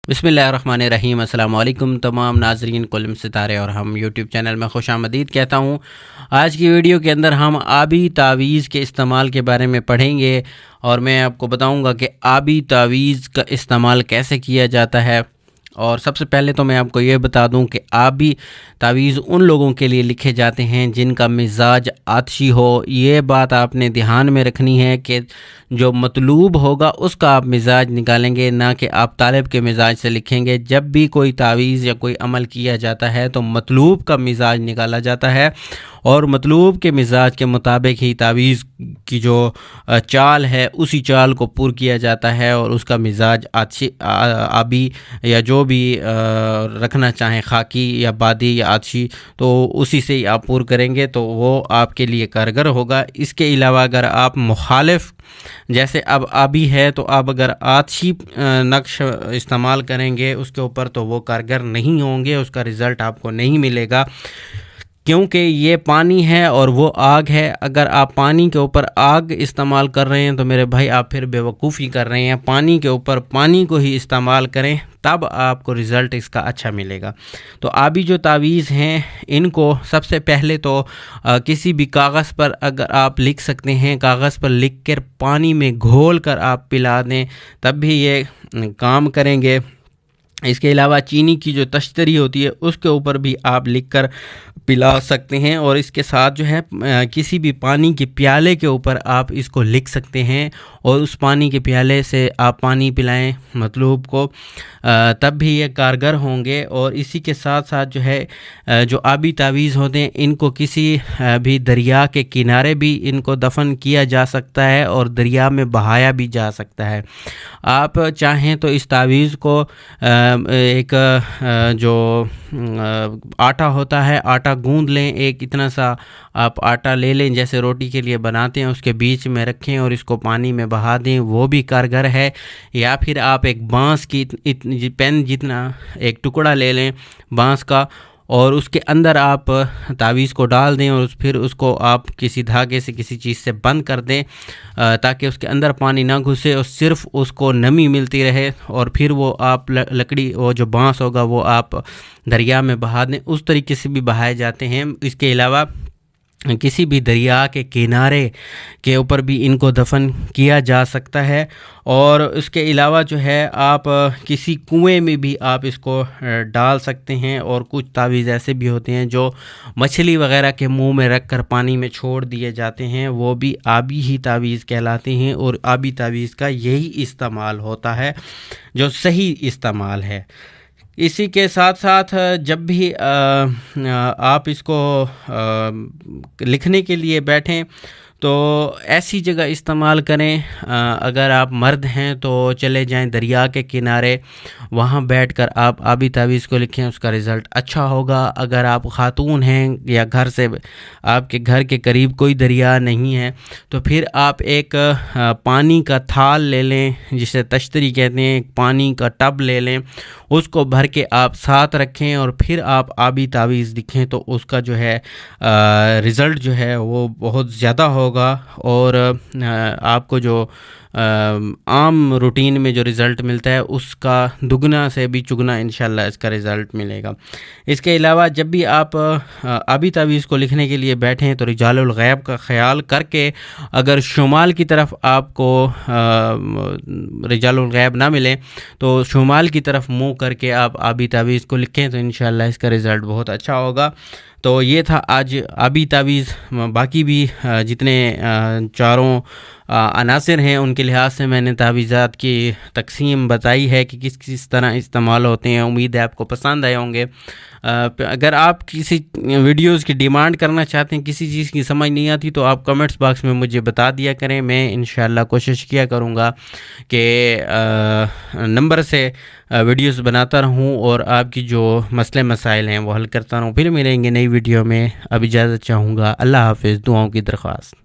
बिस्मिल्लाहिर्रहमानिर्रहीम। अस्सलाम वालेकुम तमाम नाजरीन कुलम सितारे और हम यूट्यूब चैनल में खुश आमदीद कहता हूँ। आज की वीडियो के अंदर हम आबी तावीज़ के इस्तेमाल के बारे में पढ़ेंगे और मैं आपको बताऊँगा कि आबी तावीज़ का इस्तेमाल कैसे किया जाता है। और सबसे पहले तो मैं आपको ये बता दूं कि आबी तावीज़ उन लोगों के लिए लिखे जाते हैं जिनका मिजाज आतशी हो। ये बात आपने ध्यान में रखनी है कि जो मतलूब होगा उसका आप मिजाज निकालेंगे, ना कि आप तालिब के मिजाज से लिखेंगे। जब भी कोई तावीज़ या कोई अमल किया जाता है तो मतलूब का मिजाज निकाला जाता है और मतलूब के मिजाज के मुताबिक ही तावीज़ की जो चाल है उसी चाल को पूर किया जाता है और उसका मिजाज आबी या जो भी रखना चाहें, खाकी या बादी या आतशी, तो उसी से ही आप पूर करेंगे तो वो आपके लिए कारगर होगा। इसके अलावा अगर आप मुखालिफ, जैसे अब आबी है तो आप अगर आतशी नक्श इस्तेमाल करेंगे उसके ऊपर तो वो कारगर नहीं होंगे, उसका रिज़ल्ट आपको नहीं मिलेगा, क्योंकि ये पानी है और वो आग है। अगर आप पानी के ऊपर आग इस्तेमाल कर रहे हैं तो मेरे भाई आप फिर बेवकूफ़ी कर रहे हैं। पानी के ऊपर पानी को ही इस्तेमाल करें, तब आपको रिज़ल्ट इसका अच्छा मिलेगा। तो आबी जो तावीज़ हैं इनको सबसे पहले तो किसी भी कागज़ पर अगर आप लिख सकते हैं, कागज़ पर लिख कर पानी में घोल कर आप पिला दें तब भी ये काम करेंगे। इसके अलावा चीनी की जो तश्तरी होती है उसके ऊपर भी आप लिख कर पिला सकते हैं और इसके साथ जो है किसी भी पानी के प्याले के ऊपर आप इसको लिख सकते हैं और उस पानी के प्याले से आप पानी पिलाएं मतलूब को, तब भी ये कारगर होंगे। और इसी के साथ साथ जो है जो आबी तावीज़ होते हैं इनको किसी भी दरिया के किनारे भी इनको दफन किया जा सकता है और दरिया में बहाया भी जा सकता है। आप चाहें तो इस तावीज़ को एक जो आटा होता है, आटा गूंद लें, एक इतना सा आप आटा ले लें जैसे रोटी के लिए बनाते हैं, उसके बीच में रखें और इसको पानी में बहा दें, वो भी कारगर है। या फिर आप एक बांस की पेन जितना एक टुकड़ा ले लें बांस का और उसके अंदर आप तावीज़ को डाल दें और फिर उसको आप किसी धागे से किसी चीज़ से बंद कर दें ताकि उसके अंदर पानी ना घुसे और सिर्फ़ उसको नमी मिलती रहे। और फिर वो आप लकड़ी, वो जो बांस होगा वो आप दरिया में बहा दें। उस तरीके से भी बहाए जाते हैं। इसके अलावा किसी भी दरिया के किनारे के ऊपर भी इनको दफन किया जा सकता है। और उसके अलावा जो है आप किसी कुएं में भी आप इसको डाल सकते हैं। और कुछ तावीज़ ऐसे भी होते हैं जो मछली वगैरह के मुंह में रख कर पानी में छोड़ दिए जाते हैं, वो भी आबी ही तावीज़ कहलाते हैं। और आबी तावीज़ का यही इस्तेमाल होता है जो सही इस्तेमाल है। इसी के साथ साथ जब भी आप इसको लिखने के लिए बैठें तो ऐसी जगह इस्तेमाल करें। अगर आप मर्द हैं तो चले जाएं दरिया के किनारे, वहाँ बैठकर आप आबी तावीज़ को लिखें, उसका रिज़ल्ट अच्छा होगा। अगर आप ख़ातून हैं या घर से आपके घर के करीब कोई दरिया नहीं है तो फिर आप एक पानी का थाल ले लें, जिसे तश्तरी कहते हैं, एक पानी का टब ले लें, उसको भर के आप साथ रखें और फिर आप आबी तावीज़ लिखें तो उसका जो है रिज़ल्ट जो है वो बहुत ज़्यादा होगा। और आपको जो आम रूटीन में जो रिज़ल्ट मिलता है उसका दुगना से भी चुगना इंशाल्लाह इसका रिज़ल्ट मिलेगा। इसके अलावा जब भी आप आबी तावीज़ को लिखने के लिए बैठें तो रिजालुल गैब का ख्याल करके, अगर शुमाल की तरफ आपको रिजालुल गैब ना मिले तो शुमाल की तरफ मुँह करके आप आबी तावीज़ को लिखें तो इंशाल्लाह इसका रिज़ल्ट बहुत अच्छा होगा। तो ये था आज आबी तावीज़। बाकी भी जितने चारों अनासिर हैं उनके लिहाज से मैंने तावीज़ात की तकसीम बताई है कि किस किस तरह इस्तेमाल होते हैं। उम्मीद है आपको पसंद आए होंगे। अगर आप किसी वीडियोस की डिमांड करना चाहते हैं, किसी चीज़ की समझ नहीं आती तो आप कमेंट्स बॉक्स में मुझे बता दिया करें। मैं इंशाल्लाह कोशिश किया करूँगा कि नंबर से वीडियोस बनाता रहूँ और आपकी जो मसले मसाइल हैं वो हल करता रहूँ। फिर मिलेंगे नई वीडियो में। अब इजाज़त चाहूँगा। अल्लाह हाफ़िज़। दुआओं की दरख्वास्त।